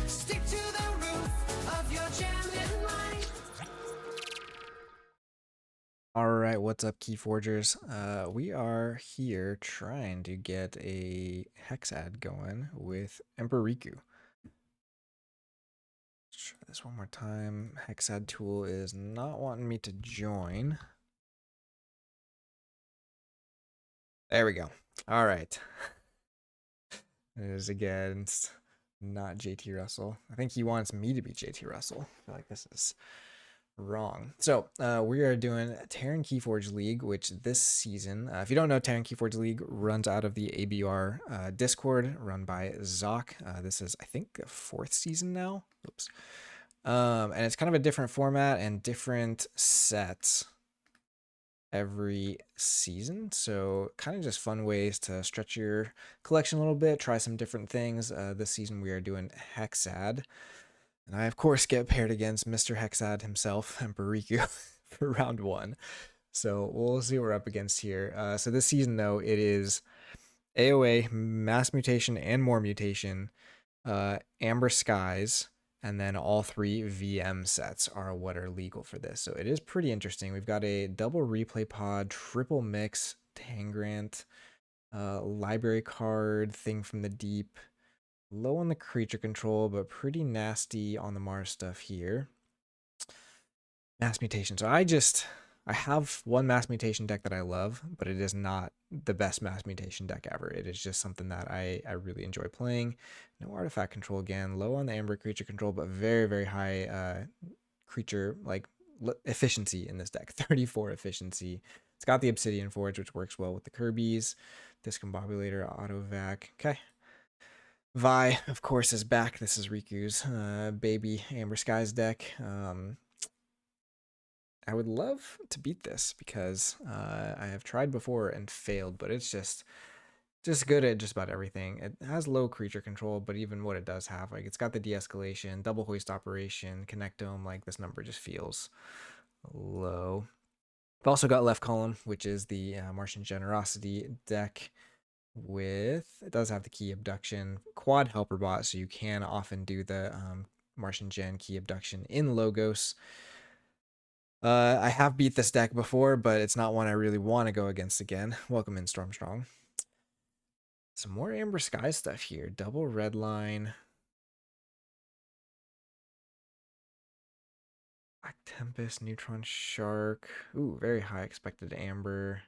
Stick to the roof of your jamming mind. All right, what's up, Keyforgers? We are here trying to get a Hexad going with Emperor Riku. Let's try this one more time. Hexad tool is not wanting me to join. There we go. All right. It is against not JT Russell. I think he wants me to be JT Russell. I feel like this is wrong. So we are doing Terran Keyforge League, which this season, if you don't know, Terran Keyforge League runs out of the ABR Discord run by Zoc. This is, I think, the 4th season now. Oops. And it's kind of a different format and different sets every season. So kind of just fun ways to stretch your collection a little bit, try some different things. This season we are doing Hexad. And I, of course, get paired against Mr. Hexad himself, Emperor Riku, for round 1. So we'll see what we're up against here. So this season, though, it is AOA, Mass Mutation, and More Mutation, Amber Skies, and then all 3 VM sets are what are legal for this. So it is pretty interesting. We've got a double replay pod, triple mix, Tangrant, library card, Thing from the Deep, low on the creature control, but pretty nasty on the Mars stuff here. Mass Mutation. So I have one Mass Mutation deck that I love, but it is not the best Mass Mutation deck ever. It is just something that I really enjoy playing. No artifact control again. Low on the Amber creature control, but very, very high creature efficiency in this deck. 34 efficiency. It's got the Obsidian Forge, which works well with the Kirby's. Discombobulator, Auto-Vac. Okay. Vi, of course, is back. This is Riku's baby Amber Skies deck. I would love to beat this because I have tried before and failed, but it's just good at just about everything. It has low creature control, but even what it does have, like it's got the de-escalation, double hoist operation, connectome, like this number just feels low. I've also got left column, which is the Martian Generosity deck with, it does have the key abduction, quad helper bot, so you can often do the Martian Gen key abduction in Logos. I have beat this deck before, but it's not one I really want to go against again. Welcome in, Stormstrong. Some more Amber Sky stuff here. Double red line. Black Tempest, Neutron Shark. Ooh, very high expected Amber.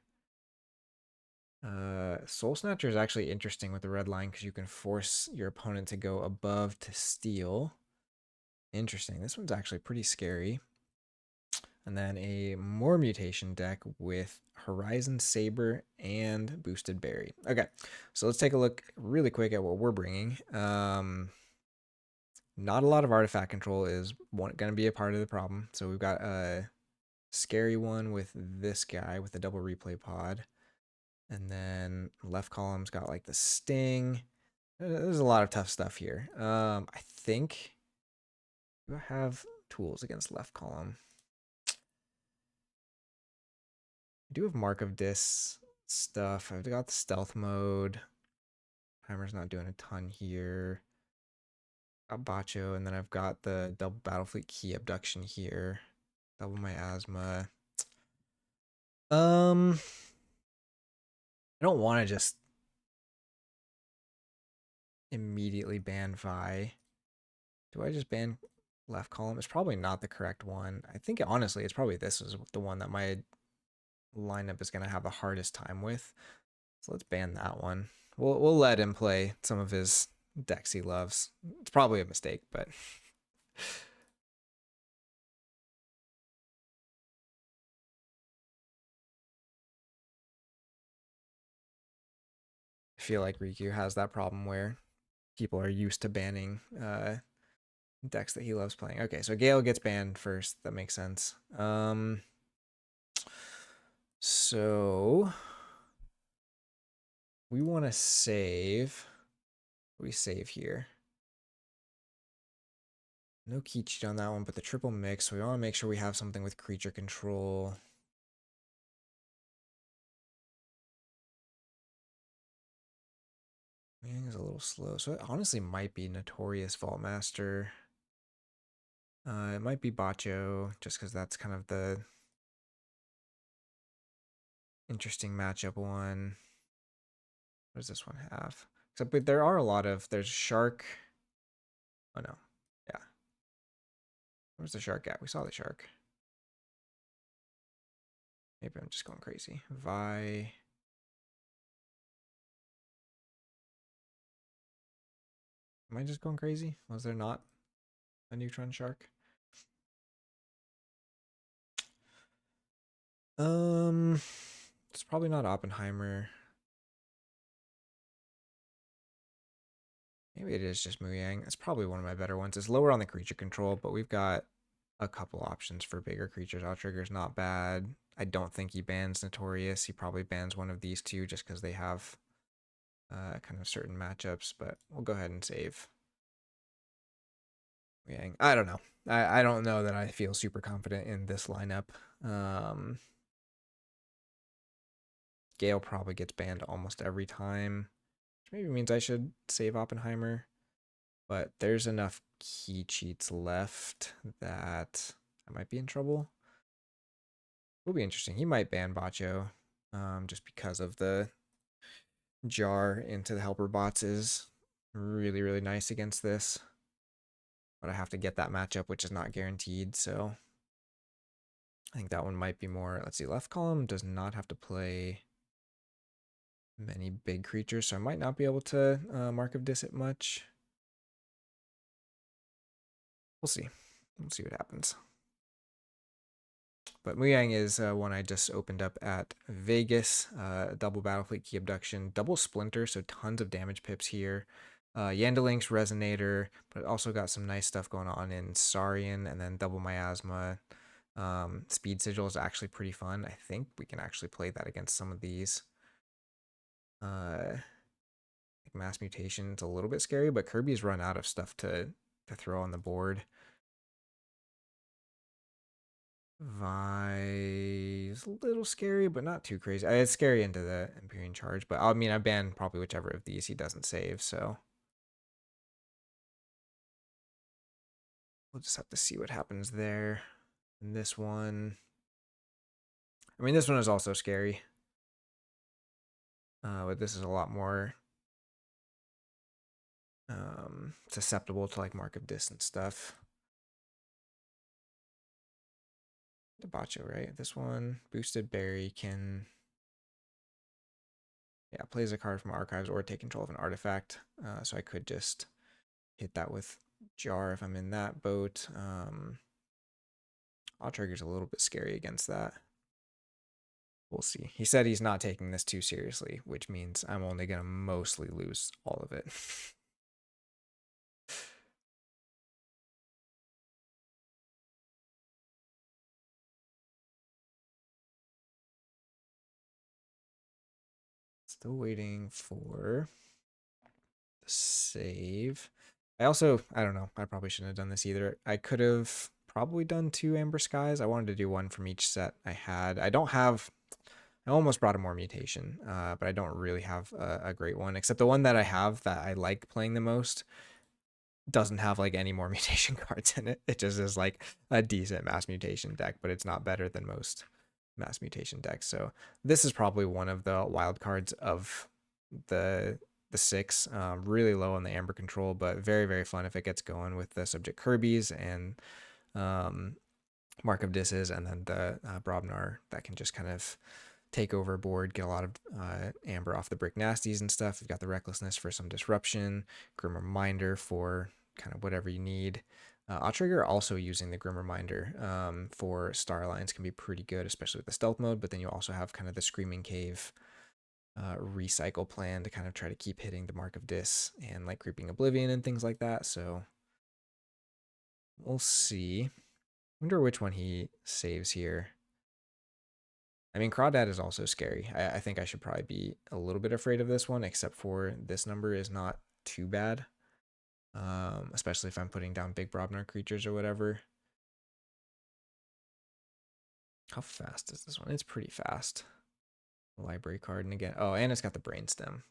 Soul Snatcher is actually interesting with the red line because you can force your opponent to go above to steal. Interesting. This one's actually pretty scary. And then a More Mutation deck with Horizon Saber and Boosted Berry. Okay, so let's take a look really quick at what we're bringing. Not a lot of artifact control is going to be a part of the problem. So we've got a scary one with this guy with the double replay pod. And then left column's got like the Sting. There's a lot of tough stuff here. I think do I have tools against left column? I do have Mark of Dis stuff. I've got the stealth mode. Timer's not doing a ton here. Got Bacho, and then I've got the double Battlefleet key abduction here. Double my asthma. I don't want to just immediately ban Vi. Do I just ban left column? It's probably not the correct one. I think honestly, it's probably this is the one that my lineup is going to have the hardest time with. So let's ban that one. We'll let him play some of his decks he loves. It's probably a mistake, but I feel like Riku has that problem where people are used to banning decks that he loves playing. Okay, so Gale gets banned first. That makes sense. So we want to save. What do we save here? No key cheat on that one, but the triple mix. So we want to make sure we have something with creature control. Yang is a little slow, so it honestly might be Notorious Vault Master. It might be Bacho, just because that's kind of the interesting matchup one. What does this one have? Except but there are a lot of, there's Shark. Oh no, yeah. Where's the Shark at? We saw the Shark. Maybe I'm just going crazy. Vi. Am I just going crazy? Was there not a Neutron Shark? It's probably not Oppenheimer. Maybe it is just Muyang. It's probably one of my better ones. It's lower on the creature control, but we've got a couple options for bigger creatures. Outrigger's not bad. I don't think he bans Notorious. He probably bans one of these two just because they have kind of certain matchups, but we'll go ahead and save Muyang. I don't know. I don't know that I feel super confident in this lineup. Gale probably gets banned almost every time, which maybe means I should save Oppenheimer. But there's enough key cheats left that I might be in trouble. Will be interesting. He might ban Bacho, just because of the jar into the helper bots is really, really nice against this. But I have to get that matchup, which is not guaranteed, so I think that one might be more. Let's see, left column does not have to play many big creatures, so I might not be able to Mark of Dis it much. We'll see. We'll see what happens. But Muyang is one I just opened up at Vegas. Double Battlefleet Key Abduction, double Splinter, so tons of damage pips here. Yandalink's Resonator, but also got some nice stuff going on in Saurian, and then double Miasma. Speed Sigil is actually pretty fun. I think we can actually play that against some of these. Like Mass Mutation, it's a little bit scary, but Kirby's run out of stuff to throw on the board. Vi is a little scary, but not too crazy. It's scary into the Empyrean Charge, but I mean, I ban probably whichever of these he doesn't save, so we'll just have to see what happens there. And this one, I mean, this one is also scary, but this is a lot more susceptible to like Mark of Distance stuff. The Bacho, right? This one, Boosted Berry can, yeah, plays a card from Archives or take control of an artifact. So I could just hit that with Jar if I'm in that boat. Outrigger's a little bit scary against that. We'll see. He said he's not taking this too seriously, which means I'm only going to mostly lose all of it. Still waiting for the save. I don't know. I probably shouldn't have done this either. I could have probably done 2 Amber Skies. I wanted to do 1 from each set I had. I almost brought a more mutation, but I don't really have a great one, except the one that I have that I like playing the most doesn't have like any more mutation cards in it. It just is like a decent mass mutation deck, but it's not better than most mass mutation decks. So this is probably one of the wild cards of the 6. Really low on the Amber control, but very, very fun if it gets going with the subject Kirby's and Mark of Disses, and then the Brobnar that can just kind of take over board, get a lot of Amber off the Brick Nasties and stuff. You've got the Recklessness for some disruption, Grim Reminder for kind of whatever you need. Outrigger also using the Grim Reminder for Star Lines can be pretty good, especially with the stealth mode, but then you also have kind of the Screaming Cave recycle plan to kind of try to keep hitting the Mark of Dis and like Creeping Oblivion and things like that. So we'll see. Wonder which one he saves here. I mean, Crawdad is also scary. I think I should probably be a little bit afraid of this one, except for this number is not too bad. Especially if I'm putting down big Brobnar creatures or whatever. How fast is this one? It's pretty fast. Library card, and again, oh, and it's got the Brainstem.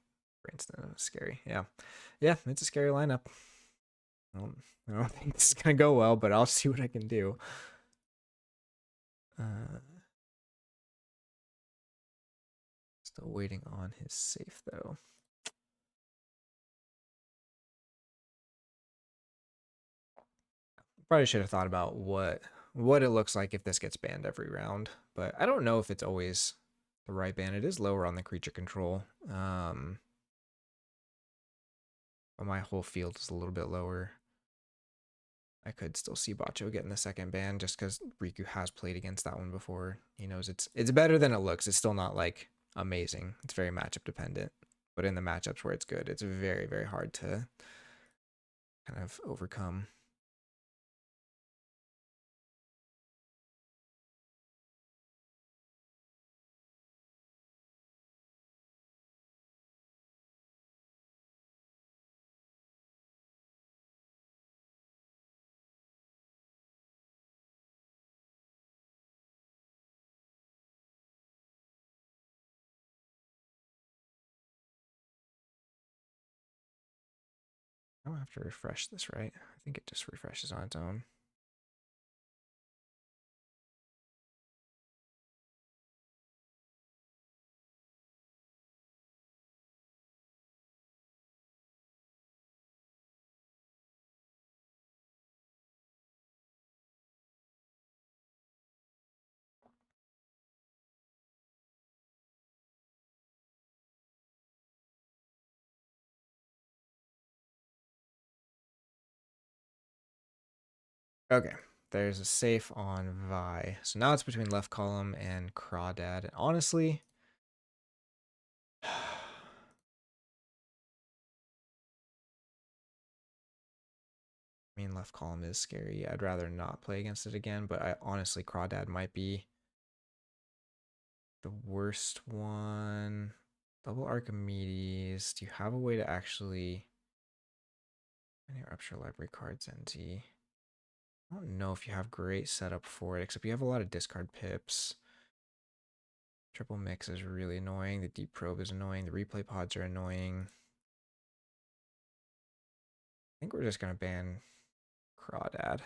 For instance, scary. Yeah. Yeah, it's a scary lineup. I don't think this is going to go well, but I'll see what I can do. Still waiting on his safe, though. Probably should have thought about what it looks like if this gets banned every round, but I don't know if it's always the right ban. It is lower on the creature control, but my whole field is a little bit lower. I could still see Bacho getting the second ban just because Riku has played against that one before. He knows it's better than it looks. It's still not like amazing. It's very matchup dependent, but in the matchups where it's good, it's very, very hard to kind of overcome. I don't have to refresh this, right? I think it just refreshes on its own. Okay, there's a safe on Vi. So now it's between left column and Crawdad. And honestly, I mean, left column is scary. I'd rather not play against it again, but I honestly, Crawdad might be the worst one. Double Archimedes. Do you have a way to actually... Any Rupture Library cards, NT? I don't know if you have great setup for it, except you have a lot of discard pips. Triple Mix is really annoying. The Deep Probe is annoying. The Replay Pods are annoying. I think we're just going to ban Crawdad.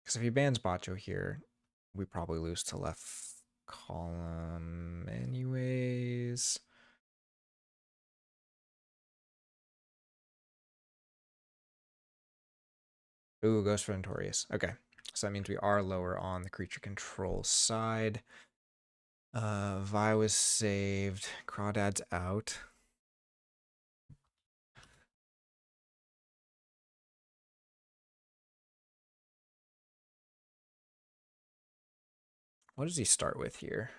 Because if he bans Bacho here, we probably lose to left column anyways. Ooh, Ghost for Notorious. Okay. So that means we are lower on the creature control side. Vi was saved. Crawdad's out. What does he start with here?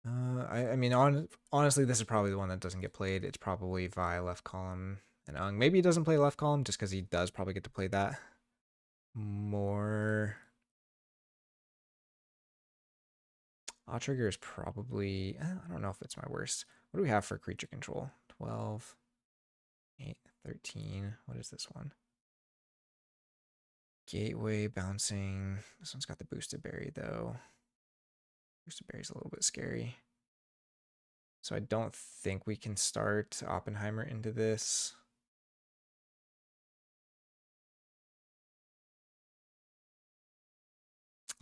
I mean, honestly, this is probably the one that doesn't get played. It's probably Vi left column and Ung. Maybe he doesn't play left column just because he does probably get to play that more. Trigger is probably, I don't know if it's my worst. What do we have for creature control? 12, 8, 13. What is this one? Gateway, bouncing. This one's got the boosted berry though. Boosted berry's a little bit scary. So I don't think we can start Oppenheimer into this.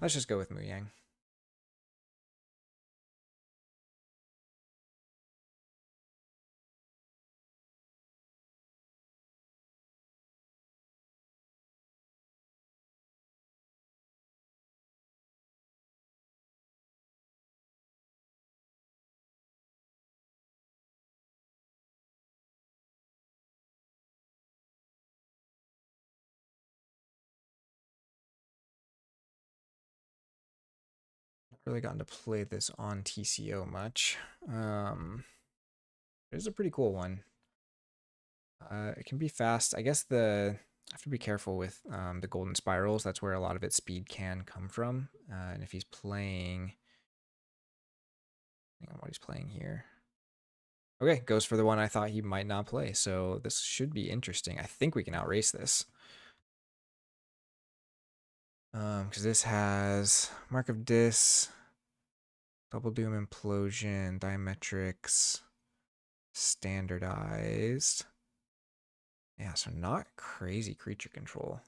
Let's just go with Muyang. Really gotten to play this on TCO much. It is a pretty cool one. It can be fast. I guess I have to be careful with the golden spirals. That's where a lot of its speed can come from. And if he's playing, depending on what he's playing here. Okay, goes for the one I thought he might not play. So this should be interesting. I think we can outrace this. Because this has Mark of Dis, Double Doom Implosion, Diametrics, Standardized. Yeah, so not crazy creature control.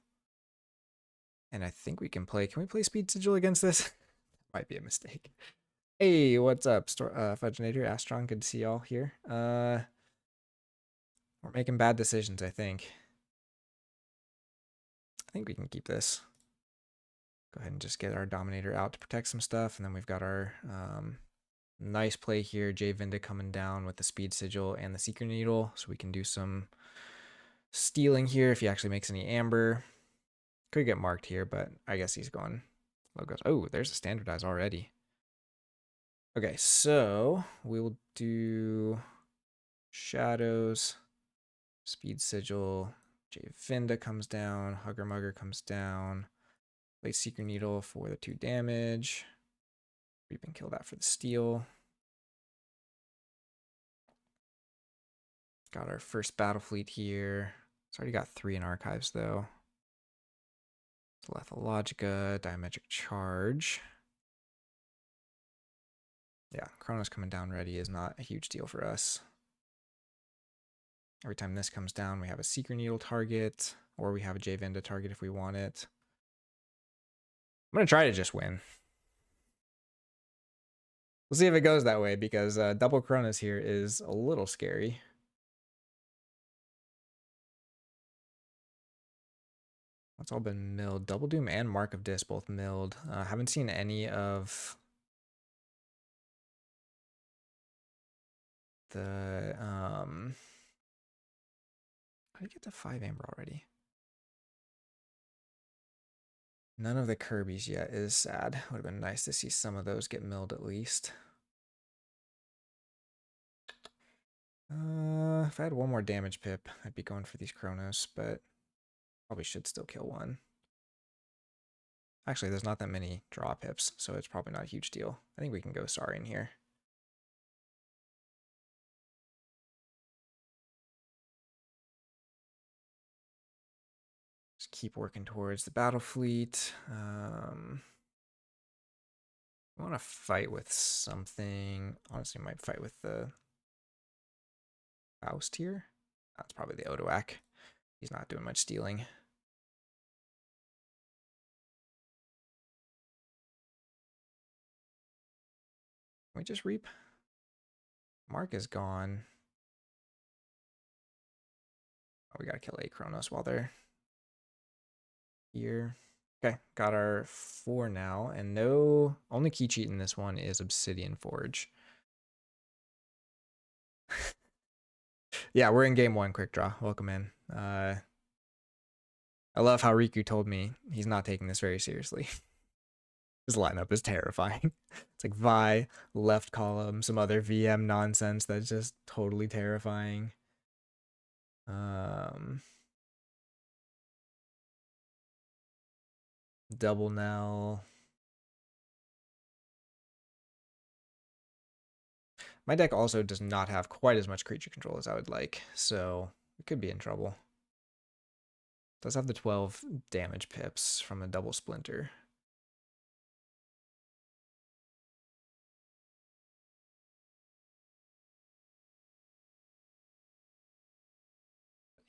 And I think we can play. Can we play Speed Sigil against this? Might be a mistake. Hey, what's up, Fudgenator, Astron? Good to see y'all here. We're making bad decisions, I think. I think we can keep this. Go ahead and just get our Dominator out to protect some stuff, and then we've got our nice play here. Jay Vinda coming down with the Speed Sigil and the Seeker Needle, so we can do some stealing here if he actually makes any Amber. Could get marked here, but I guess he's going logos. Oh, there's a Standardize already. Okay, so we will do Shadows, Speed Sigil, Jay Vinda comes down, Hugger Mugger comes down, play Seeker Needle for the 2 damage. Reap and kill that for the steal. Got our first battle fleet here. It's already got 3 in archives though. Lethalogica, Diametric Charge. Yeah, Chronos coming down ready is not a huge deal for us. Every time this comes down, we have a Seeker Needle target, or we have a J-Vinda target if we want it. I'm going to try to just win. We'll see if it goes that way, because double Chronos here is a little scary. That's all been milled. Double Doom and Mark of Dis both milled. Haven't seen any of the how did you get to 5 Amber already? None of the Kirby's yet is sad. Would have been nice to see some of those get milled at least. If I had one more damage pip, I'd be going for these Chronos, but probably should still kill one. Actually, there's not that many draw pips, so it's probably not a huge deal. I think we can go Saurian here. Just keep working towards the battle fleet. I want to fight with something. Honestly, I might fight with the Faust here. That's probably the Odoak. He's not doing much stealing. Can we just reap? Mark is gone. Oh, we gotta kill 8 Chronos while they're here. Okay, got our 4 now, and no, only key cheat in this one is Obsidian Forge. Yeah, we're in game 1, quick draw. Welcome in. I love how Riku told me he's not taking this very seriously. His lineup is terrifying. It's like Vi, left column, some other VM nonsense that's just totally terrifying. Double Nell. My deck also does not have quite as much creature control as I would like, so we could be in trouble. It does have the 12 damage pips from a double splinter.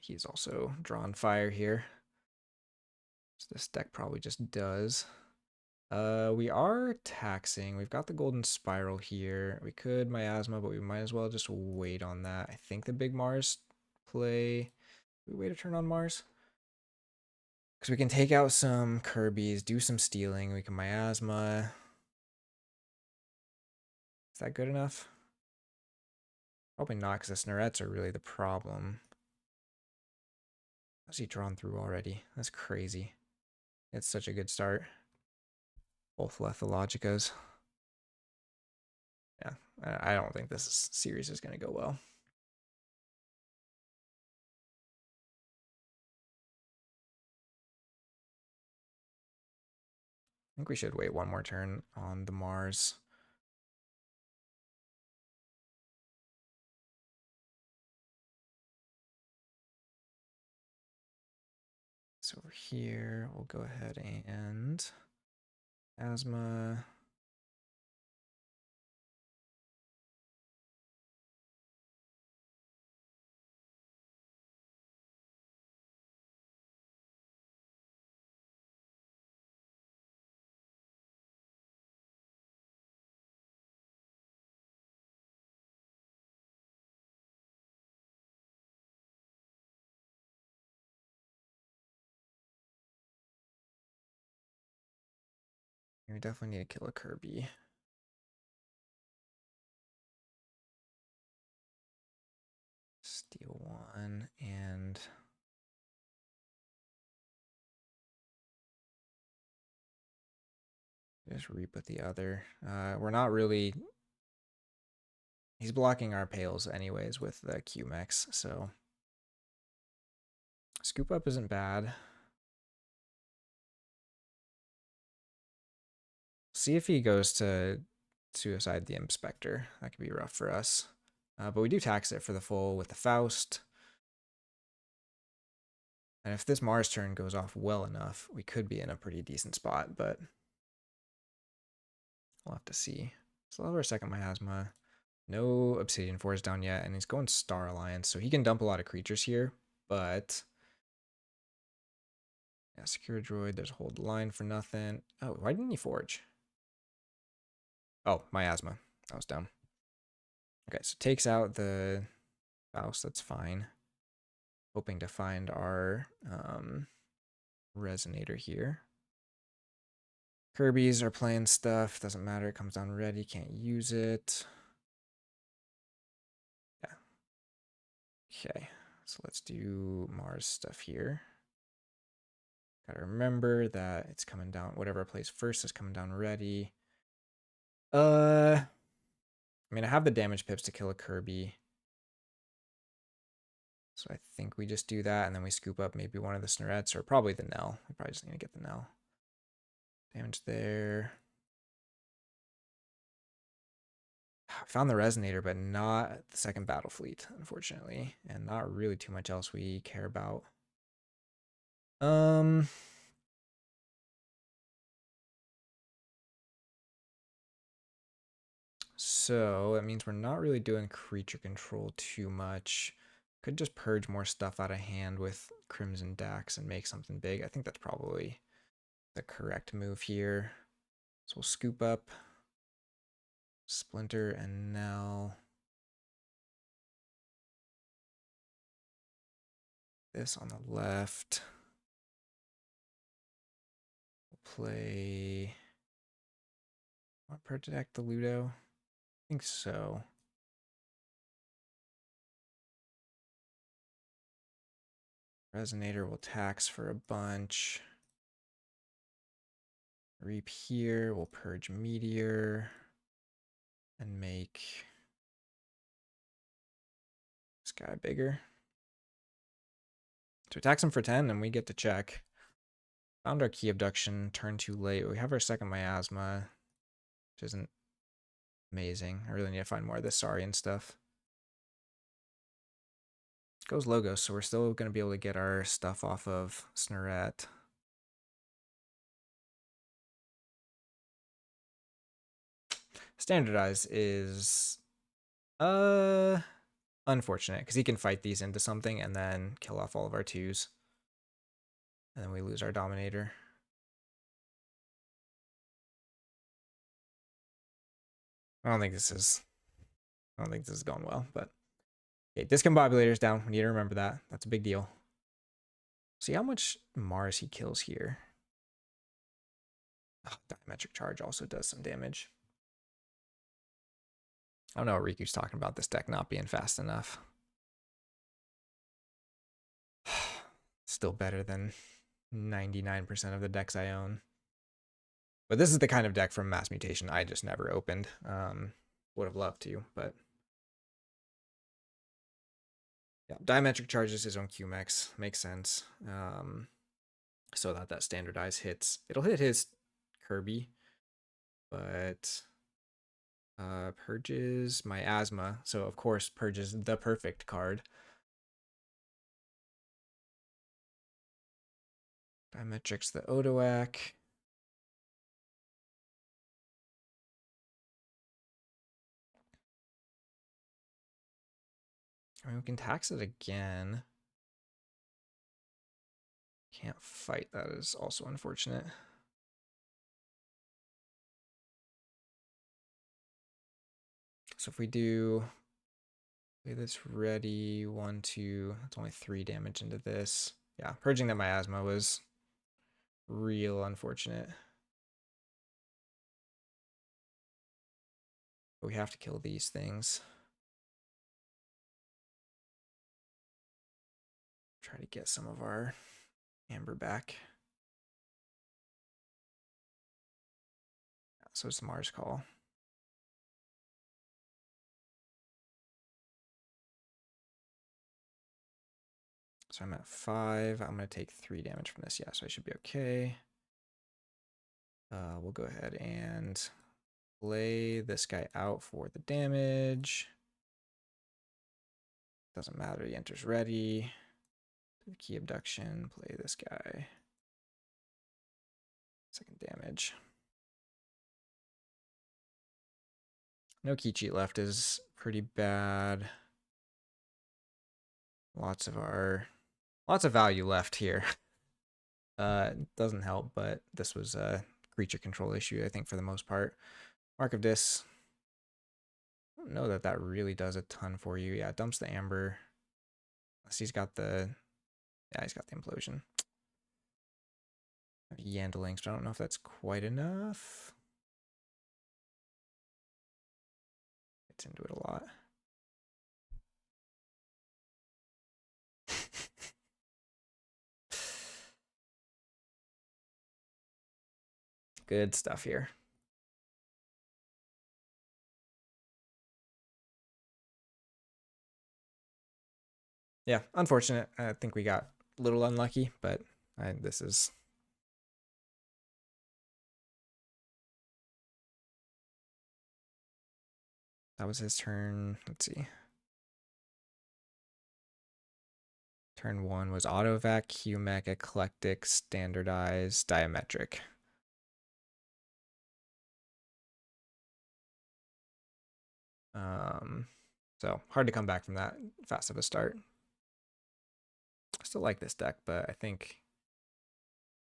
He's also drawn fire here. So this deck probably just does. We are taxing. We've got the golden spiral here. We could miasma, but we might as well just wait on that. I think the big Mars play. We wait a turn on Mars. Because we can take out some Kirby's, do some stealing. We can miasma. Is that good enough? Probably not, because the Snorettes are really the problem. How's he drawn through already? That's crazy. It's such a good start. Both Lethalogicas. Yeah, I don't think this series is going to go well. I think we should wait one more turn on the Mars. So over here. We'll go ahead and asthma. We definitely need to kill a Kirby. Steal one and just re-put the other. We're not really. He's blocking our pails anyways with the QMX, so scoop up isn't bad. See if he goes to suicide the Inspector. That could be rough for us. But we do tax it for the full with the Faust. And if this Mars turn goes off well enough, we could be in a pretty decent spot, but we'll have to see. Still have our second miasma. No Obsidian Force down yet, and he's going Star Alliance, so he can dump a lot of creatures here, but yeah, secure droid, there's a hold line for nothing. Oh, why didn't he forge? Oh, miasma. That was dumb. Okay, so takes out the Faust, that's fine. Hoping to find our resonator here. Kirby's are playing stuff, doesn't matter, it comes down ready, can't use it. Yeah. Okay, so let's do Mars stuff here. Gotta remember that it's coming down, whatever plays first is coming down ready. I mean, I have the damage pips to kill a Kirby. So I think we just do that, and then we scoop up maybe one of the Snorettes, or probably the Nell. We probably just need to get the Nell. Damage there. Found the Resonator, but not the second Battle Fleet, unfortunately. And not really too much else we care about. So it means we're not really doing creature control too much. Could just purge more stuff out of hand with Crimson Dax and make something big. I think that's probably the correct move here. So we'll scoop up Splinter and Nell. This on the left. We'll play. Want to protect the Ludo? I think so. Resonator will tax for a bunch. Reap here. We'll purge Meteor. And make this guy bigger. So we tax him for 10 and we get to check. Found our key abduction, turn too late. We have our second miasma, which isn't amazing. I really need to find more of this Saurian stuff. Goes Logos, so we're still going to be able to get our stuff off of Snorette. Standardize is unfortunate because he can fight these into something and then kill off all of our twos. And then we lose our Dominator. I don't think this is going well, but okay, Discombobulator's down. We need to remember that. That's a big deal. See how much Mars he kills here. Oh, Diametric Charge also does some damage. I don't know what Riku's talking about this deck not being fast enough. Still better than 99% of the decks I own. But this is the kind of deck from Mass Mutation I just never opened. Would have loved to, but yeah, Diametric charges his own QMX. Makes sense. So that standardize hits. It'll hit his Kirby, but purges miasma. So of course purges the perfect card. Dimetric's the Odoac. I mean, we can tax it again. Can't fight. That is also unfortunate. So if we do play this ready, 1, 2, that's only 3 damage into this. Yeah, purging the miasma was real unfortunate. But we have to kill these things. Try to get some of our amber back. So it's Mars call. So I'm at 5. I'm going to take 3 damage from this. Yeah, so I should be okay. We'll go ahead and play this guy out for the damage. Doesn't matter. He enters ready. Do the key abduction. Play this guy. Second damage. No key cheat left is pretty bad. Lots of value left here. Doesn't help, but this was a creature control issue, I think, for the most part. Mark of Dis. I don't know that that really does a ton for you. Yeah, it dumps the amber. Unless he's got the... Yeah, he's got the implosion. Yandelings, but I don't know if that's quite enough. Gets into it a lot. Good stuff here. Yeah, unfortunate. I think we got a little unlucky, but this is... That was his turn. Let's see. Turn 1 was Autovac, QMech, Eclectic, Standardized, Diametric. So hard to come back from that fast of a start. I still like this deck, but I think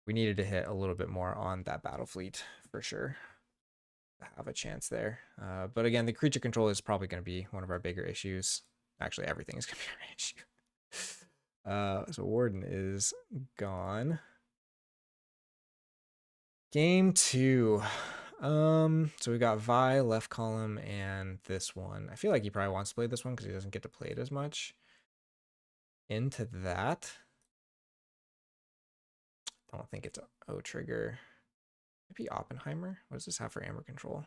we needed to hit a little bit more on that battle fleet for sure to have a chance there. But again, the creature control is probably going to be one of our bigger issues. Actually, everything is going to be our issue. So Warden is gone. Game 2. So we got Vi, left column, and this one. I feel like he probably wants to play this one because he doesn't get to play it as much. Into that. I don't think it's O trigger. Maybe Oppenheimer. What does this have for amber control?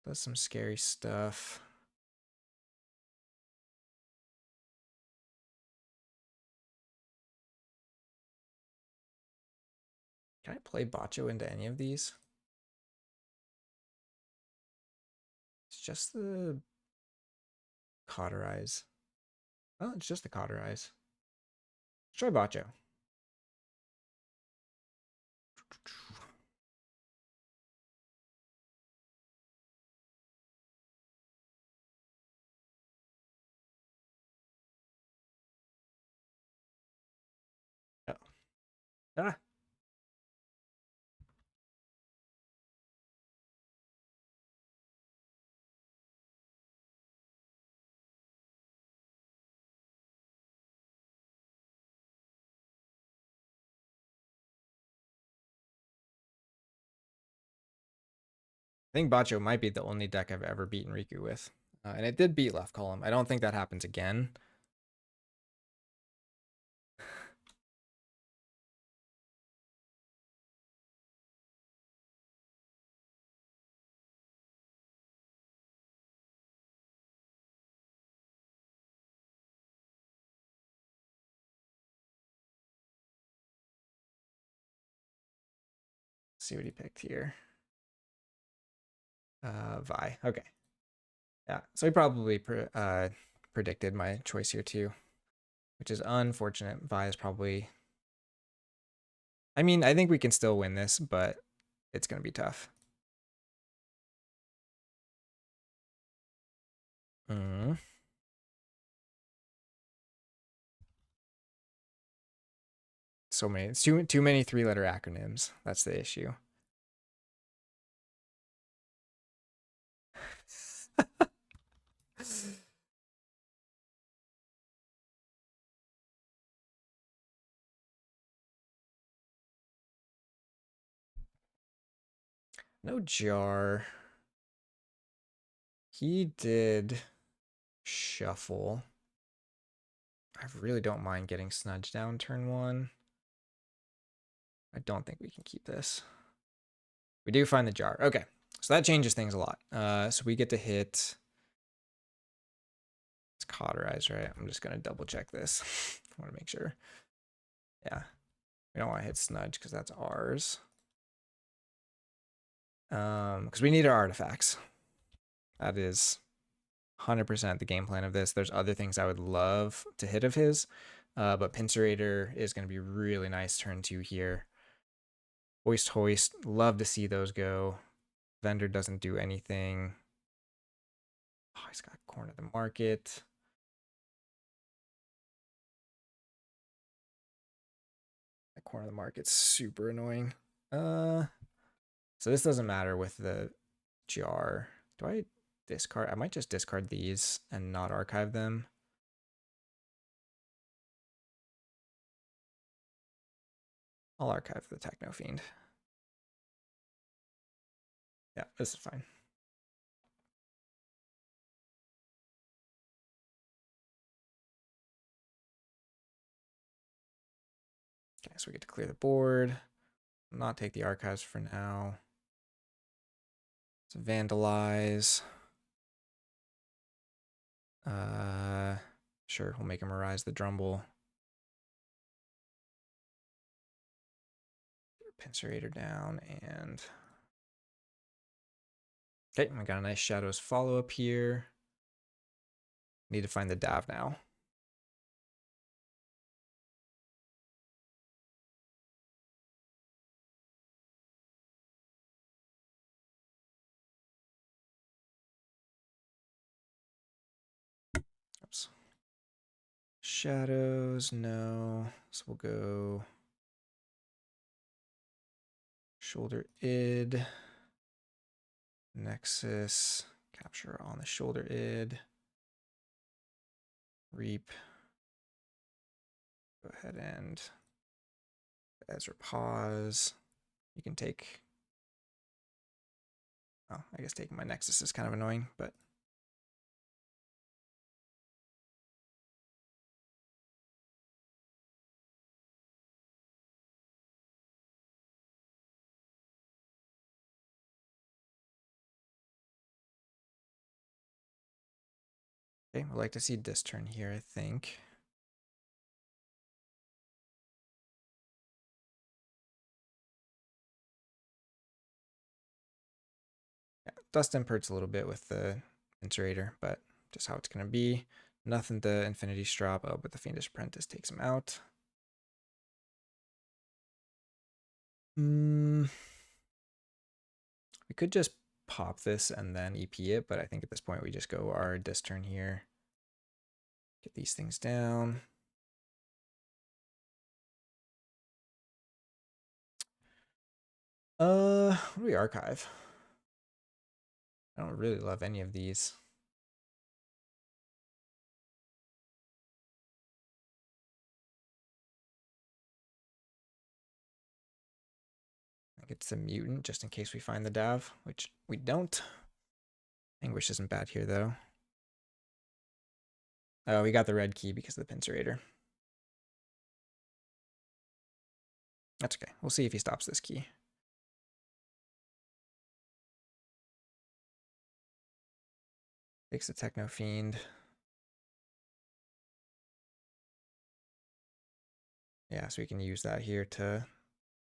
Does some scary stuff. Can I play Bacho into any of these? It's just the Cauterize. Oh, it's just the Cauterize. Let's try Bacho. Oh. Ah. I think Bacho might be the only deck I've ever beaten Riku with. And it did beat left column. I don't think that happens again. See what he picked here. Vi. Okay. Yeah. So he probably predicted my choice here too, which is unfortunate. Vi is probably. I mean, I think we can still win this, but it's gonna be tough. So many. It's too many 3-letter acronyms. That's the issue. No jar. He did shuffle. I really don't mind getting snudged down turn 1. I don't think we can keep this. We do find the jar. Okay, so that changes things a lot. So we get to hit. It's cauterized, right? I'm just gonna double check this. I want to make sure. Yeah, we don't want to hit snudge because that's ours. Because we need our artifacts. That is 100% the game plan of this. There's other things I would love to hit of his, but Pincerator is going to be really nice turn 2 here. Hoist, hoist, love to see those go. Vendor doesn't do anything. Oh, he's got corner the market. That corner of the market's super annoying. So this doesn't matter with the jar. Do I discard? I might just discard these and not archive them. I'll archive the Techno Fiend. Yeah, this is fine. Okay, so we get to clear the board. Not take the archives for now. Let's vandalize. Sure, we'll make him arise the Drumble. Pincerator down and okay, we got a nice Shadows follow up here. Need to find the Dav now. Oops. Shadows, no. So we'll go shoulder id. Nexus. Capture on the shoulder id. Reap. Go ahead and Ezra pause. You can take. Oh, I guess taking my Nexus is kind of annoying, but. Okay, we'd like to see this turn here, I think. Yeah, dust imperts a little bit with the Inserator, but just how it's going to be. Nothing to Infinity Strop. Oh, but the Fiendish Apprentice takes him out. We could just pop this and then EP it, but I think at this point we just go our disc turn here. Get these things down. What do we archive? I don't really love any of these. I think it's a mutant just in case we find the Dav, which we don't. Anguish isn't bad here though. Oh, we got the red key because of the Pincerator. That's okay. We'll see if he stops this key. Takes the Techno Fiend. Yeah, so we can use that here to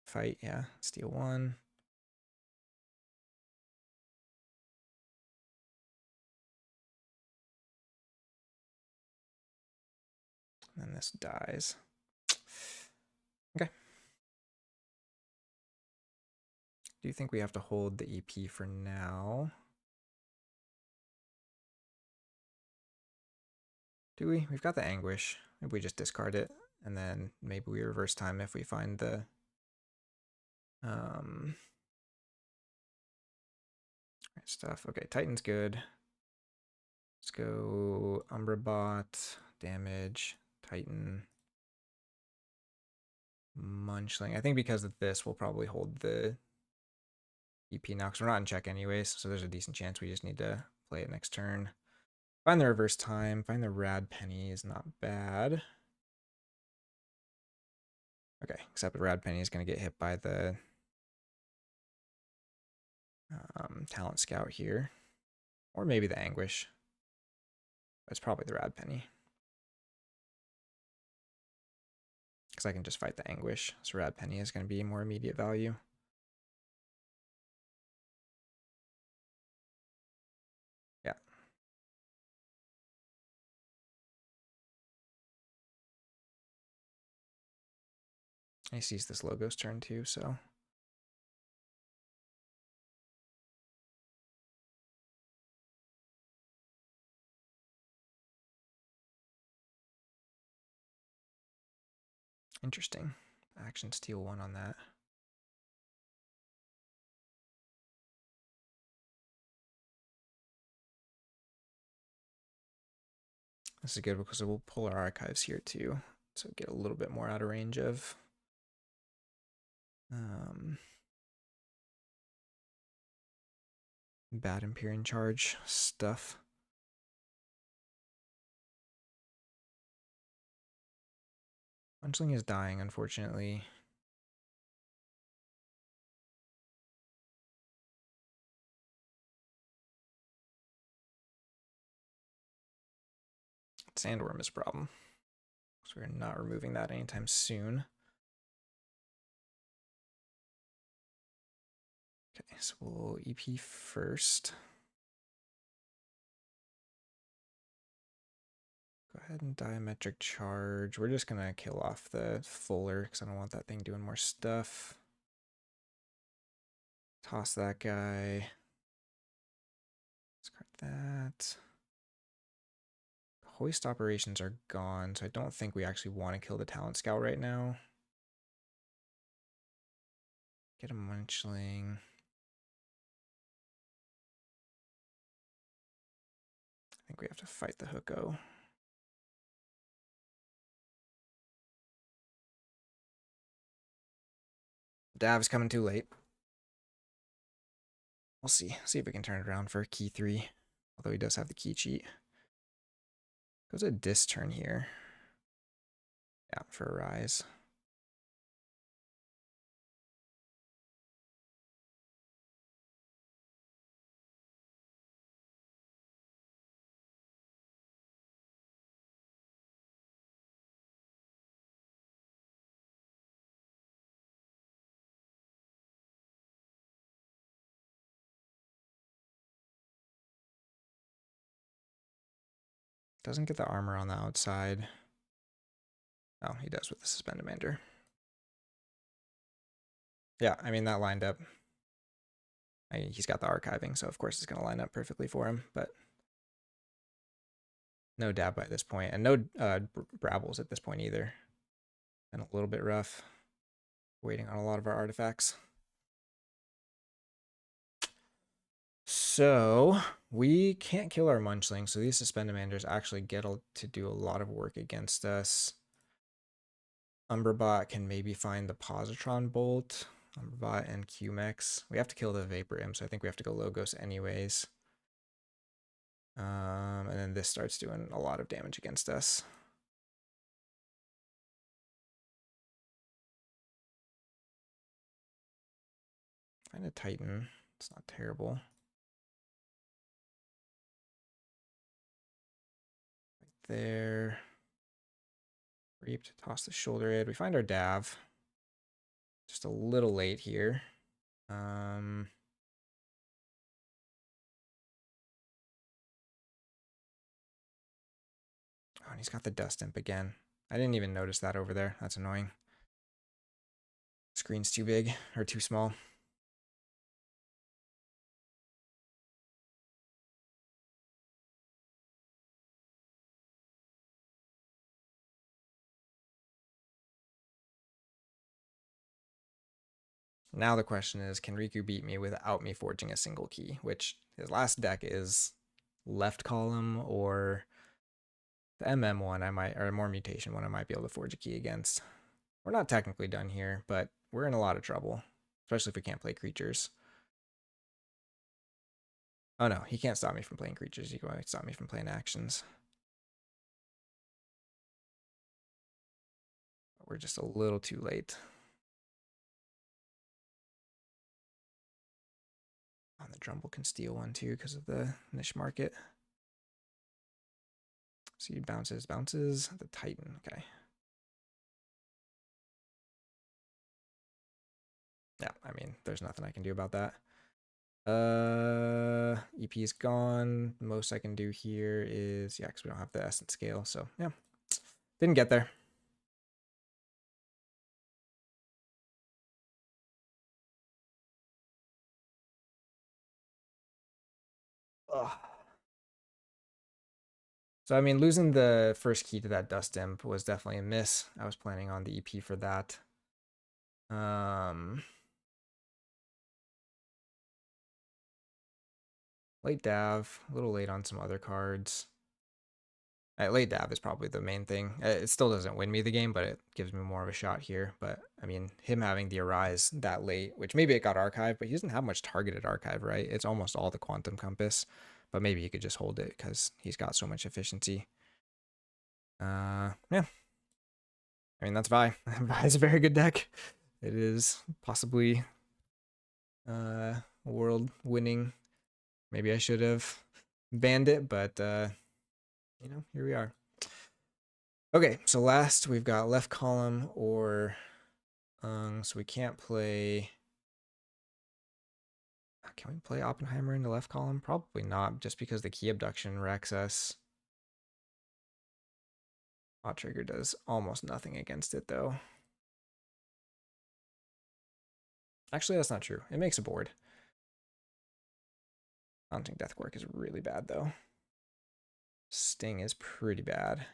fight. Yeah, steal 1. and this dies. Okay. Do you think we have to hold the EP for now? Do we? We've got the Anguish. Maybe we just discard it, and then maybe we reverse time if we find the right stuff. Okay, Titan's good. Let's go Umbra Bot, damage, Titan, Munchling. I think because of this, we'll probably hold the EP now because we're not in check anyways, so there's a decent chance we just need to play it next turn. Find the reverse time, find the Rad Penny is not bad. Okay, except the Rad Penny is going to get hit by the Talent Scout here. Or maybe the Anguish. It's probably the Rad Penny. Because I can just fight the Anguish. So Rad Penny is going to be more immediate value. Yeah. He sees this logo's turn too, so. Interesting. Action steal 1 on that. This is good because it will pull our archives here too. So get a little bit more out of range of bad Empyrean charge stuff. Munchling is dying, unfortunately. Sandworm is a problem. So we're not removing that anytime soon. Okay, so we'll EP first. Go ahead and diametric charge. We're just gonna kill off the Fuller because I don't want that thing doing more stuff. Toss that guy. Discard that. Hoist operations are gone, so I don't think we actually want to kill the Talent Scout right now. Get a Munchling. I think we have to fight the Hooko. Dav's coming too late. We'll see. See if we can turn it around for key 3. Although he does have the key cheat. Goes a dis turn here. Yeah, for a rise. Doesn't get the armor on the outside. Oh, he does with the Suspend Demander. Yeah, I mean, that lined up. He's got the archiving, so of course it's going to line up perfectly for him, but no dab by this point, and no Brabbles at this point either. And a little bit rough. Waiting on a lot of our artifacts. So we can't kill our Munchling, so these Suspend Demanders actually get to do a lot of work against us. Umberbot can maybe find the Positron Bolt. Umberbot and QMEX. We have to kill the Vapor Imp, so I think we have to go Logos anyways. And then this starts doing a lot of damage against us. Find a Titan. It's not terrible. Right there. Reaped. Toss the Shoulder Id. We find our Dav. Just a little late here. Oh, and he's got the Dust Imp again. I didn't even notice that over there. That's annoying. Screen's too big or too small. Now the question is, can Riku beat me without me forging a single key? Which his last deck is left column or the MM one I might, or more mutation one I might be able to forge a key against. We're not technically done here, but we're in a lot of trouble, especially if we can't play creatures. Oh no, he can't stop me from playing creatures. He can only stop me from playing actions. We're just a little too late. On the Drumble can steal one too because of the niche market. So he bounces. The Titan, okay. Yeah, I mean, there's nothing I can do about that. EP is gone. The most I can do here is, yeah, because we don't have the essence scale. So yeah, didn't get there. Ugh. So I mean, losing the first key to that dust imp was definitely a miss. I was planning on the EP for that. Late Dav, a little late on some other cards. Late Dav is probably the main thing. It still doesn't win me the game, but it gives me more of a shot here. But I mean, him having the Arise that late, which maybe it got archived, but he doesn't have much targeted archive, right? It's almost all the Quantum Compass, but maybe he could just hold it because he's got so much efficiency. Yeah. I mean, that's Vi. Vi's a very good deck. It is possibly world winning. Maybe I should have banned it, but you know, here we are. Okay, so last we've got left column or so we can't play. Can we play Oppenheimer in the left column? Probably not, just because the key abduction wrecks us. Trigger does almost nothing against it though. Actually, that's not true. It makes a board. Haunting Deathquark is really bad though. Sting is pretty bad.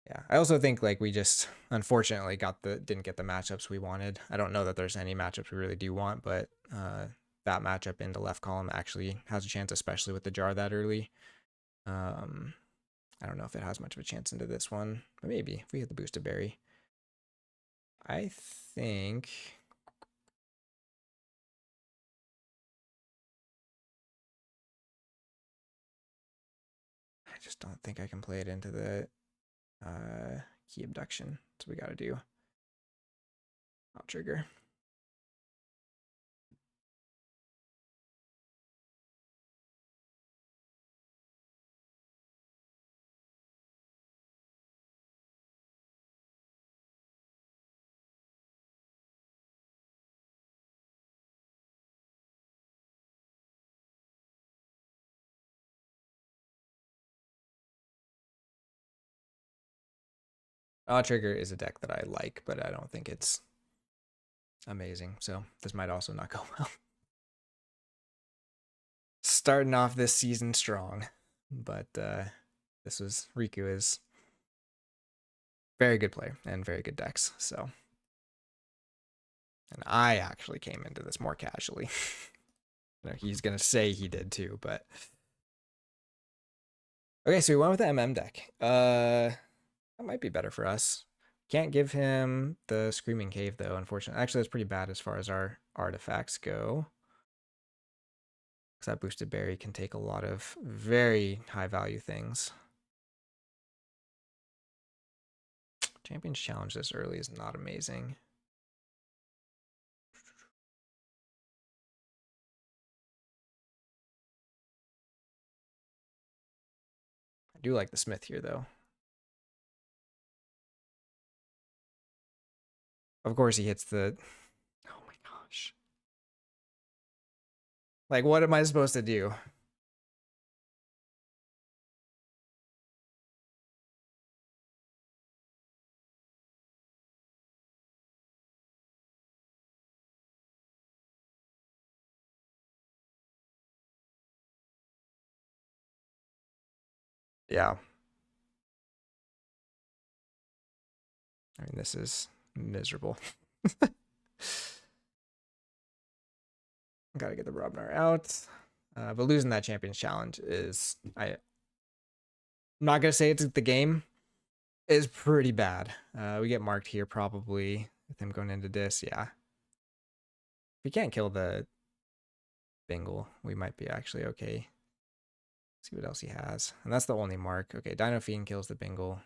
Yeah, I also think like we just unfortunately didn't get the matchups we wanted. I don't know that there's any matchups we really do want, but that matchup in the left column actually has a chance, especially with the jar that early. I don't know if it has much of a chance into this one, but maybe if we hit the boosted berry. I think I just don't think I can play it into the key abduction. That's what we got to do. I'll trigger. Trigger is a deck that I like, but I don't think it's amazing. So this might also not go well. Starting off this season strong, but this was Riku is very good player and very good decks. So, and I actually came into this more casually. He's gonna say he did too, but okay. So we went with the MM deck. That might be better for us. Can't give him the Screaming Cave though, unfortunately. Actually, that's pretty bad as far as our artifacts go. Because that boosted berry can take a lot of very high value things. Champions Challenge this early is not amazing. I do like the Smith here though. Of course he hits the, oh my gosh. Like what am I supposed to do? Yeah. I mean, this is miserable. Gotta get the Robnar out. But losing that Champions Challenge is, I'm not gonna say it's the game, is pretty bad. We get marked here probably with him going into this. Yeah. If we can't kill the Bingle, we might be actually okay. See what else he has. And that's the only mark. Okay, Dino Fiend kills the Bingle.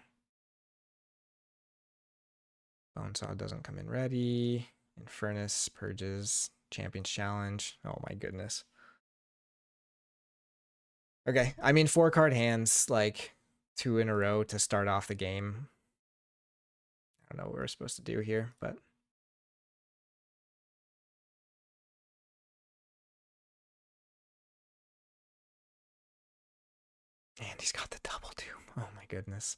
Bonesaw doesn't come in ready. Infernus purges. Champions Challenge. Oh my goodness. Okay, I mean 4-card hands, like 2 in a row to start off the game. I don't know what we're supposed to do here, but and he's got the double doom. Oh my goodness.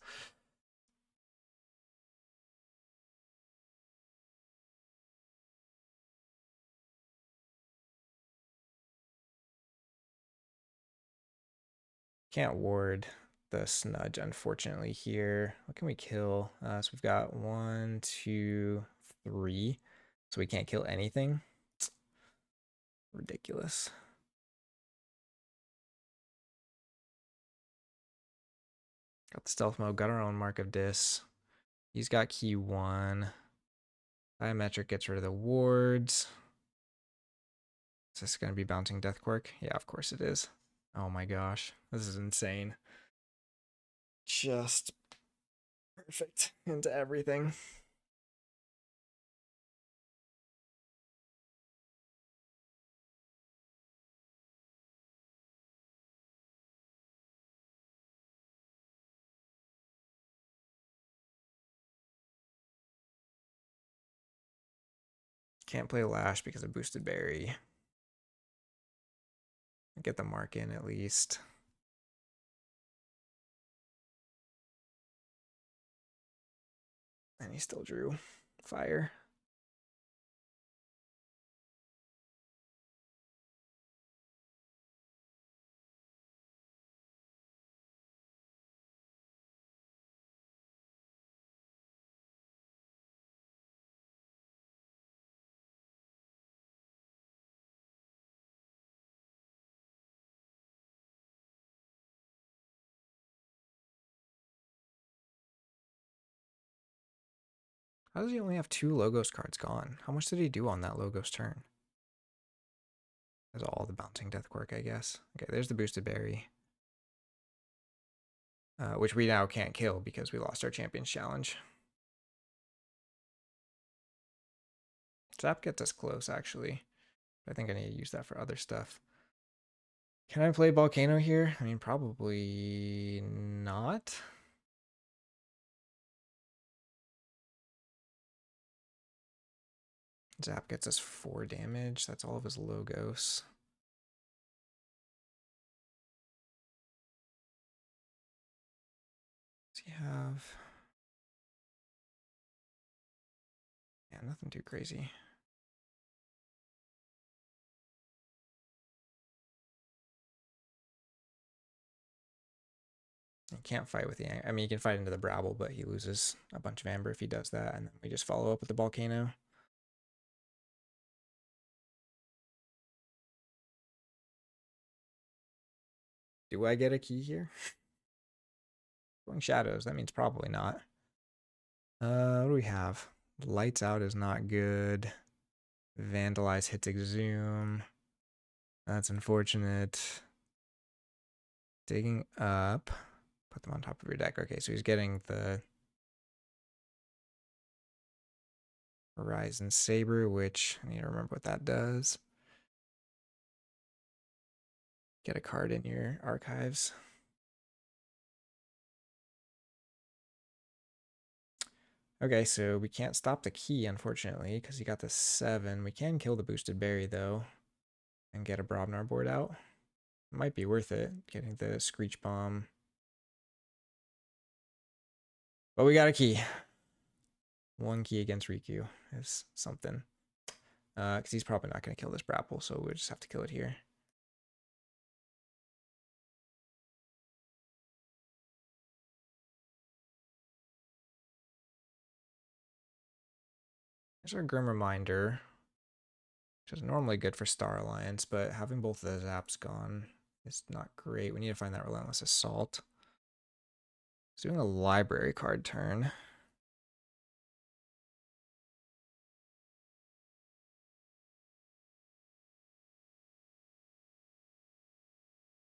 Can't ward the Snudge, unfortunately, here. What can we kill? So we've got 1, 2, 3. So we can't kill anything. Ridiculous. Got the stealth mode, got our own Mark of Dis. He's got key 1. Biometric gets rid of the wards. Is this going to be bouncing Death Quirk? Yeah, of course it is. Oh my gosh. This is insane. Just perfect into everything. Can't play Lash because of Boosted Berry. Get the mark in at least. And he still drew fire. How does he only have 2 Logos cards gone? How much did he do on that Logos turn? That's all the bouncing Death Quirk, I guess. Okay, there's the Boosted Berry. Which we now can't kill because we lost our Champions Challenge. Zap gets us close, actually. I think I need to use that for other stuff. Can I play Volcano here? I mean, probably not. Zap gets us 4 damage. That's all of his Logos. Does he have... Yeah, nothing too crazy. He can't fight with the... I mean, he can fight into the Brabble, but he loses a bunch of Amber if he does that, and then we just follow up with the Volcano. Do I get a key here? Going Shadows, that means probably not. What do we have? Lights Out is not good. Vandalize hits Exhume. That's unfortunate. Digging Up. Put them on top of your deck. Okay, so he's getting the Horizon Saber, which I need to remember what that does. Get a card in your archives. Okay, so we can't stop the key, unfortunately, because he got the 7. We can kill the Boosted Berry, though, and get a Brobnar board out. Might be worth it, getting the Screech Bomb. But we got a key. 1 key against Riku is something. Because he's probably not going to kill this Brapple, so we'll just have to kill it here. Here's our Grim Reminder, which is normally good for Star Alliance, but having both of those apps gone is not great. We need to find that Relentless Assault. It's doing a library card turn.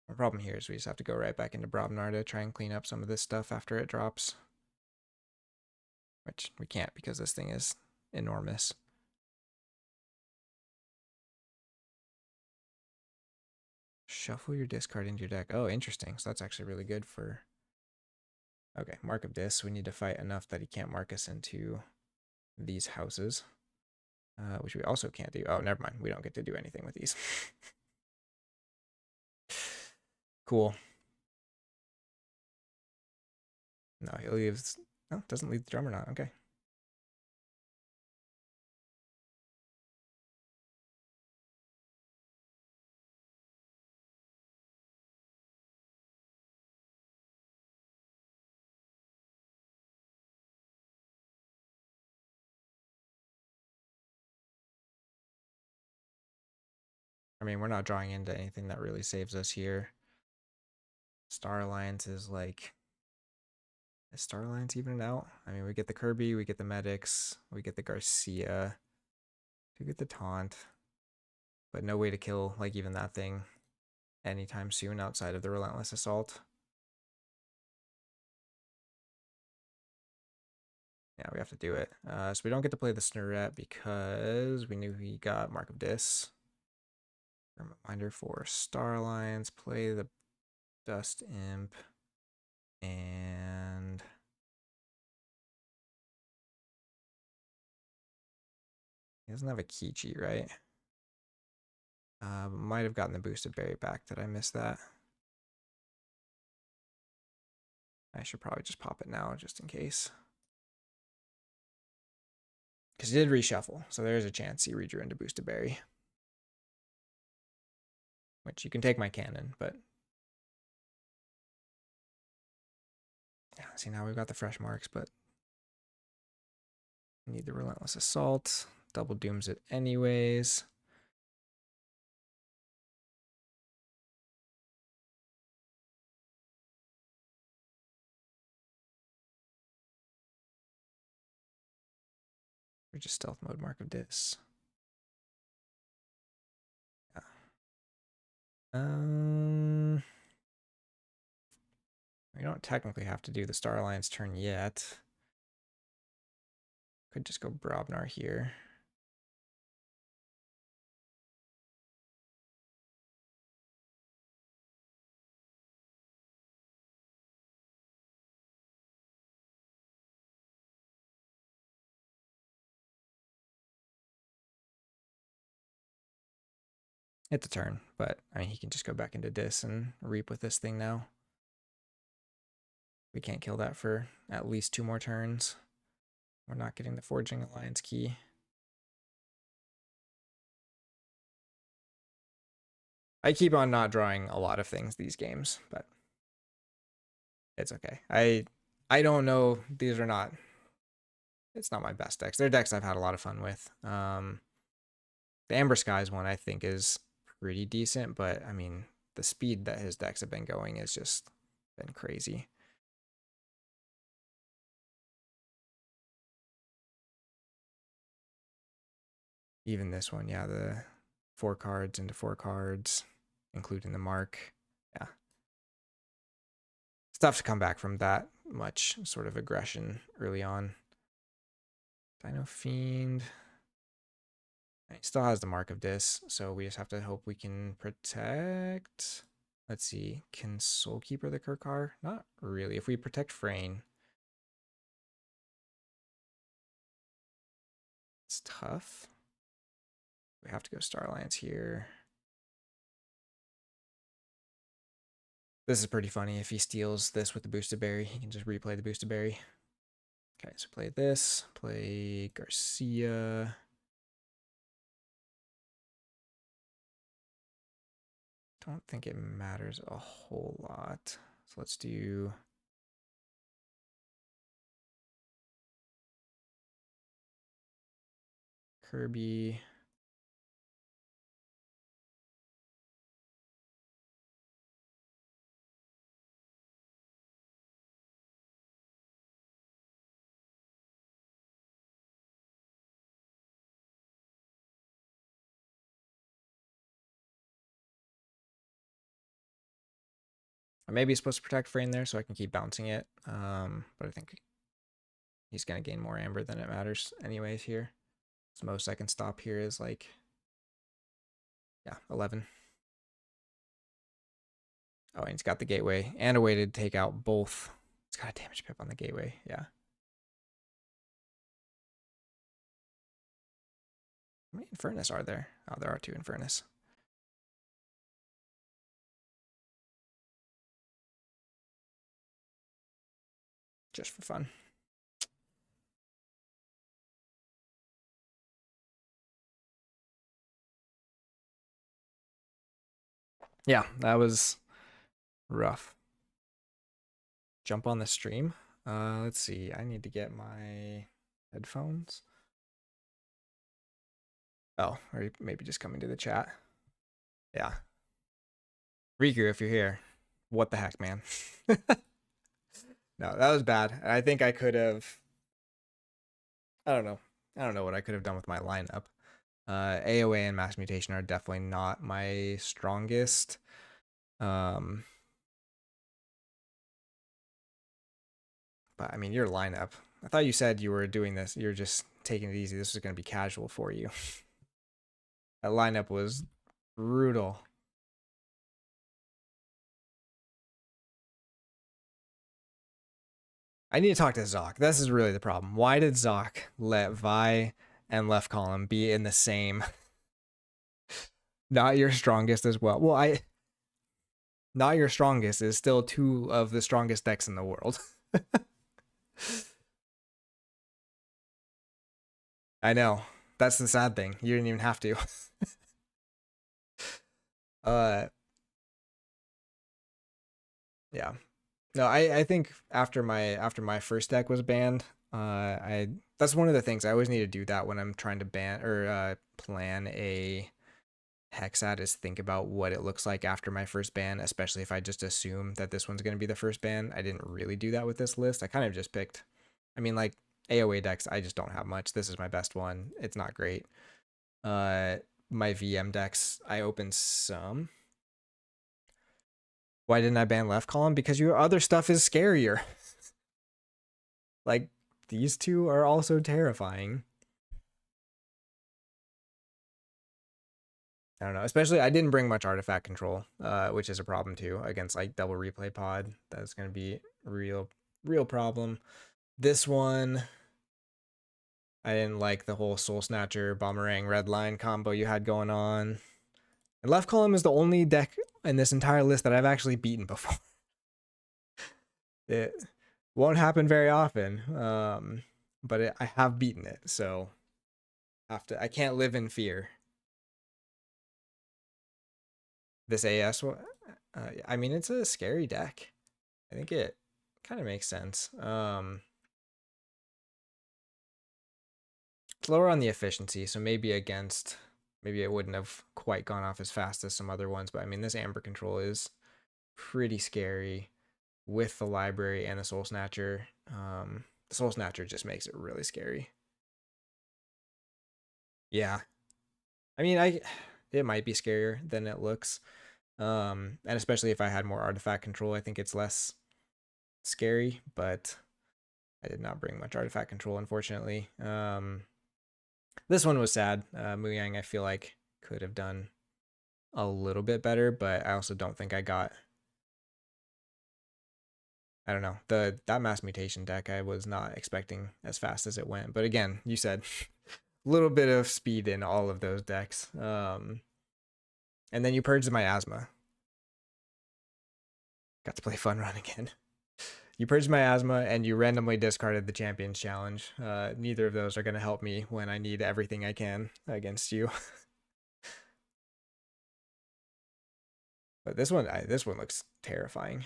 The problem here is we just have to go right back into Brobnar to try and clean up some of this stuff after it drops. Which we can't because this thing is enormous. Shuffle your discard into your deck. Oh, interesting. So that's actually really good for... Okay, Mark of Dis. We need to fight enough that he can't mark us into these houses. Which we also can't do. Oh, never mind. We don't get to do anything with these. Cool. No, he leaves... No, doesn't leave the drummer not. Okay. I mean, we're not drawing into anything that really saves us here. Star Alliance is like... Is Star Alliance even out? I mean, we get the Kirby, we get the Medics, we get the Garcia, we get the Taunt, but no way to kill, like, even that thing anytime soon outside of the Relentless Assault. Yeah, we have to do it. So we don't get to play the Snurret because we knew he got Mark of Dis. Reminder for Star Alliance, play the Dust Imp, and he doesn't have a key cheat, right? Might have gotten the boosted berry back. Did I miss that? I should probably just pop it now just in case. Because he did reshuffle, so there's a chance he redrew into boosted berry. Which you can take my cannon, but... Yeah, see, now we've got the fresh marks, but... Need the Relentless Assault. Double dooms it anyways. Or just stealth mode Mark of Dis. Yeah. We don't technically have to do the Star Alliance turn yet. Could just go Brobnar here. It's a turn, but I mean, he can just go back into Dis and reap with this thing now. We can't kill that for at least 2 more turns. We're not getting the Forging Alliance key. I keep on not drawing a lot of things these games, but it's okay. I don't know. These are not... It's not my best decks. They're decks I've had a lot of fun with. The Amber Skies one I think is pretty decent, but I mean, the speed that his decks have been going has just been crazy. Even this one, yeah, the 4 cards into 4 cards, including the mark. Yeah. It's tough to come back from that much sort of aggression early on. Dino Fiend. He still has the Mark of Dis, so we just have to hope we can protect. Let's see. Can Soulkeeper the Kirkar? Not really. If we protect Frayne, it's tough. We have to go Star Alliance here. This is pretty funny. If he steals this with the boosted berry, he can just replay the boosted berry. Okay, so play this. Play Garcia. Don't think it matters a whole lot. So let's do... Kirby. Or maybe he's supposed to protect Frame there so I can keep bouncing it. But I think he's going to gain more Amber than it matters anyways here. So most I can stop here is like, yeah, 11. Oh, and he's got the gateway and a way to take out both. It's got a damage pip on the gateway. Yeah. How many Infernus are there? Oh, there are 2 Infernus. Just for fun. Yeah, that was rough. Jump on the stream. Let's see. I need to get my headphones. Oh, or maybe just coming to the chat. Yeah. Riku, if you're here, what the heck, man? No, that was bad. I think I could have. I don't know. I don't know what I could have done with my lineup. AOA and Mass Mutation are definitely not my strongest. But I mean, your lineup. I thought you said you were doing this. You're just taking it easy. This was going to be casual for you. That lineup was brutal. I need to talk to Zoc. This is really the problem. Why did Zoc let Vi and left column be in the same? Not your strongest as well. Well, not your strongest is still 2 of the strongest decks in the world. I know. That's the sad thing. You didn't even have to. Yeah. No, I think after my first deck was banned, that's one of the things I always need to do that when I'm trying to ban or plan a Hexad is think about what it looks like after my first ban, especially if I just assume that this one's going to be the first ban. I didn't really do that with this list. I kind of just picked, I mean, like AOA decks, I just don't have much. This is my best one. It's not great. My VM decks, I opened some. Why didn't I ban left column? Because your other stuff is scarier. Like, these 2 are also terrifying. I don't know. Especially, I didn't bring much artifact control, which is a problem too against like double replay pod. That's going to be real problem. This one, I didn't like the whole Soul Snatcher, Bomberang, Red Line combo you had going on. And left column is the only deck in this entire list that I've actually beaten before. It won't happen very often, but I have beaten it, so I can't live in fear. This AS one, I mean, it's a scary deck. I think it kind of makes sense. It's lower on the efficiency, so maybe it wouldn't have quite gone off as fast as some other ones, but I mean, this Amber control is pretty scary with the library and the Soul Snatcher. The Soul Snatcher just makes it really scary. Yeah. I mean, it might be scarier than it looks. And especially if I had more artifact control, I think it's less scary, but I did not bring much artifact control, unfortunately. This one was sad. Muyang, I feel like, could have done a little bit better, but I also don't think I got, I don't know, that Mass Mutation deck I was not expecting as fast as it went. But again, you said a little bit of speed in all of those decks. And then you purged my asthma. Got to play Fun Run again. You purged my asthma and you randomly discarded the Champions Challenge. Neither of those are going to help me when I need everything I can against you. But this one looks terrifying.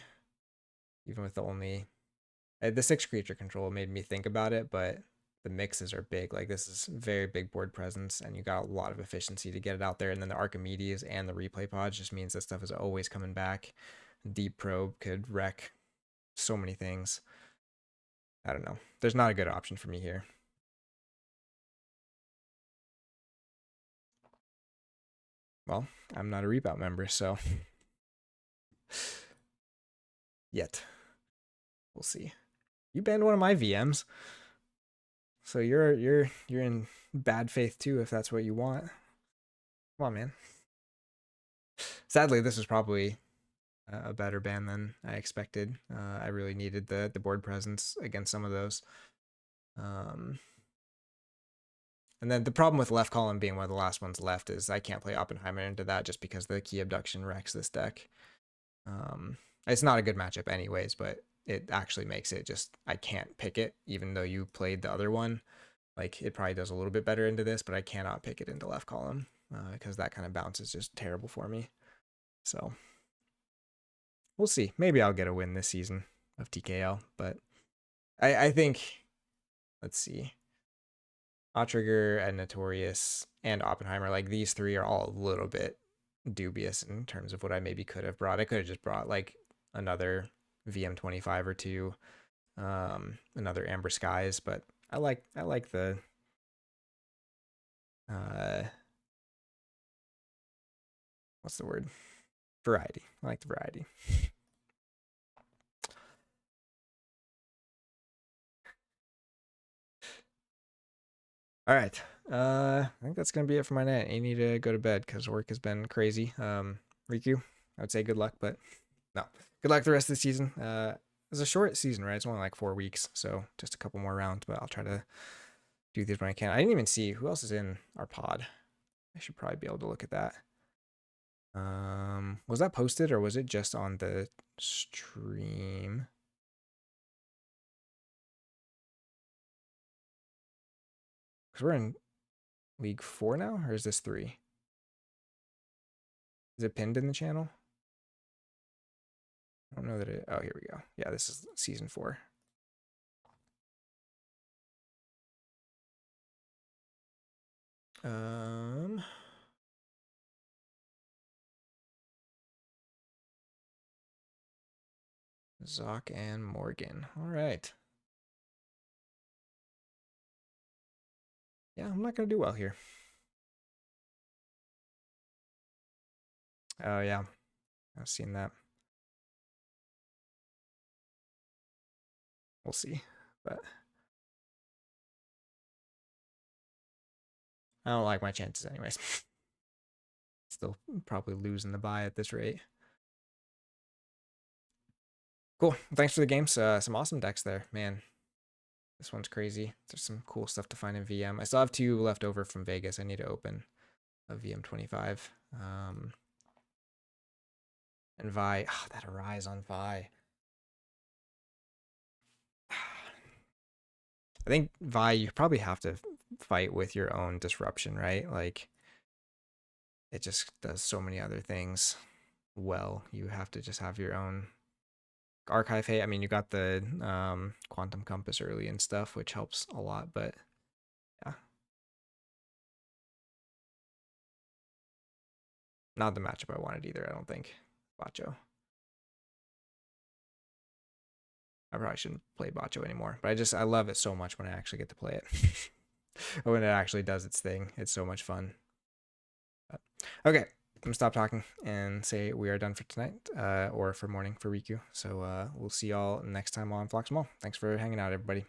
Even with the 6 creature control made me think about it, but the mixes are big. Like this is very big board presence, and you got a lot of efficiency to get it out there. And then the Archimedes and the replay pods just means that stuff is always coming back. Deep probe could wreck so many things. I don't know. There's not a good option for me here. Well, I'm not a rebout member, so yet. We'll see. You banned one of my VMs. So you're in bad faith too if that's what you want. Come on, man. Sadly, this is probably a better ban than I expected. I really needed the board presence against some of those. And then the problem with left column being one of the last ones left is I can't play Oppenheimer into that just because the key abduction wrecks this deck. It's not a good matchup anyways, but it actually makes it just, I can't pick it even though you played the other one. Like it probably does a little bit better into this, but I cannot pick it into left column because that kind of bounce is just terrible for me. So we'll see. Maybe I'll get a win this season of TKL, but I think, let's see. Outrigger and Notorious and Oppenheimer, like these three are all a little bit dubious in terms of what I maybe could have brought. I could have just brought like another VM25 or two, another Amber Skies, but I like the what's the word? Variety. I like the variety. All right. I think that's gonna be it for my night. I need to go to bed because work has been crazy. Riku, I would say good luck, but no. Good luck the rest of the season. It's a short season, right? It's only like 4 weeks, so just a couple more rounds, but I'll try to do these when I can. I didn't even see who else is in our pod. I should probably be able to look at that. Was that posted or was it just on the stream? Because we're in League 4 now, or is this 3? Is it pinned in the channel? I don't know that it. Oh, here we go. Yeah, this is season 4. Zoc and Morgan. All right. Yeah, I'm not gonna do well here. Oh yeah, I've seen that. We'll see, but I don't like my chances anyways. Still probably losing the buy at this rate. Cool. Thanks for the games. Some awesome decks there, man. This one's crazy. There's some cool stuff to find in VM. I still have 2 left over from Vegas. I need to open a VM25. And Vi. Oh, that Arise on Vi. I think Vi, you probably have to fight with your own disruption, right? Like, it just does so many other things well. You have to just have your own archive hate. I mean, you got the Quantum Compass early and stuff, which helps a lot, but yeah. Not the matchup I wanted either, I don't think. Bacho. I probably shouldn't play Bacho anymore, but I love it so much when I actually get to play it. When it actually does its thing, it's so much fun. But, okay, I'm gonna stop talking and say we are done for tonight, or for morning for Riku. So we'll see y'all next time on Phlox'em. Thanks for hanging out, everybody.